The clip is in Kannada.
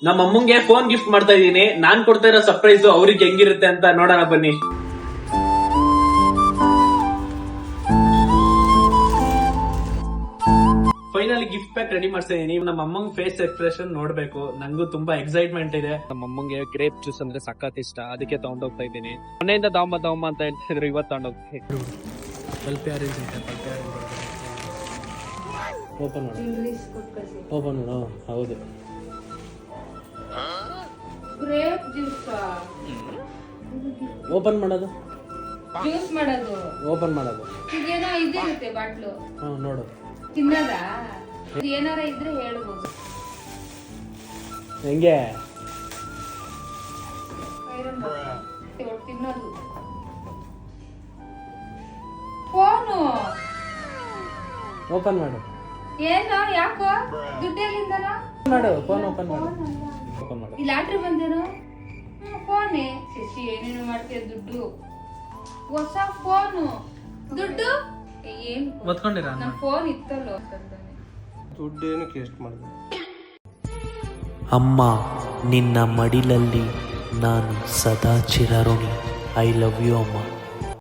ನಮ್ಮ ಅಮ್ಮಂಗೆ ಫೋನ್ ಗಿಫ್ಟ್ ಮಾಡ್ತಾ ಇದೀನಿ. ನಾನ್ ಕೊಡ್ತಾ ಇರೋ ಸರ್ಪ್ರೈಸ್ ಅವ್ರಿಗೆ ಹೆಂಗಿರುತ್ತೆ ಅಂತ ನೋಡೋಣ ಬನ್ನಿ. ಫೈನಲಿ ಗಿಫ್ಟ್ ಪ್ಯಾಕ್ ರೆಡಿ ಮಾಡ್ತಾ ಇದೀನಿ. ನಮ್ಮ ಅಮ್ಮಂಗ್ ಫೇಸ್ ಎಕ್ಸ್ಪ್ರೆಷನ್ ನೋಡ್ಬೇಕು. ನಂಗೂ ತುಂಬಾ ಎಕ್ಸೈಟ್ಮೆಂಟ್ ಇದೆ. ನಮ್ಮ ಅಮ್ಮಂಗೆ ಗ್ರೇಪ್ ಜ್ಯೂಸ್ ಅಂದ್ರೆ ಸಖತ್ ಇಷ್ಟ, ಅದಕ್ಕೆ ತಗೊಂಡೋಗ್ತಾ ಇದ್ದೀನಿ. ಮೊನ್ನೆಯಿಂದ ದಾಮ ಅಂತ ಹೇಳ್ತಿದ್ರು, ಇವತ್ತು ತಗೊಂಡೋಗ್ತೀನಿ. ಪಲ್ಪೆ ಆರೆಂಜ್ ಇದೆ, ಪಲ್ಪೆ ಆರೆಂಜ್ ಓಪನ್ ಮಾಡು. ಹೌದು, ಗ್ರೇಪ್ ಜ್ಯೂಸ್ ಓಪನ್ ಮಾಡೋದು, ಜ್ಯೂಸ್ ಮಾಡೋದು, ಓಪನ್ ಮಾಡೋದು. ಇದೇನೋ ಇದಿರುತ್ತೆ ಬಾಟ್ಲು, ನೋಡು ತಿನ್ನೋದಾ? ಏನಾರ ಇದ್ರೆ ಹೇಳ್ಬೋದು. ಹೆಂಗೆ ತಿನ್ನೋದು. ಫೋನು ಓಪನ್ ಮಾಡು. ಏನೋ ಯಾಕೋ ದುಡ್ಡೆಲ್ಲಿಂದನೋ ಮಾಡು, ಫೋನ್ ಓಪನ್ ಮಾಡು. ಓಪನ್ ಮಾಡು. ಈ ಲಾಟ್ರಿ ಬಂದೇನೋ ಫೋನೇ. ಶಶಿ ಏನೇನು ಮಾಡ್ತೀಯ? ದುಡ್ಡು, ಹೊಸ ಫೋನು, ದುಡ್ಡು ಏನ್ ಒತ್ಕೊಂಡಿರ? ನನ್ ಫೋನ್ ಇತ್ತಲ್ಲೋ, ದುಡ್ಡೇನಕ್ಕೆ ಎಷ್ಟು ಮಾಡಿದೆ? ಅಮ್ಮ, ನಿನ್ನ ಮಡಿಲಲ್ಲಿ ನಾನು ಸದಾ ಚಿರಋಣಿ. ಐ ಲವ್ ಯು ಅಮ್ಮ.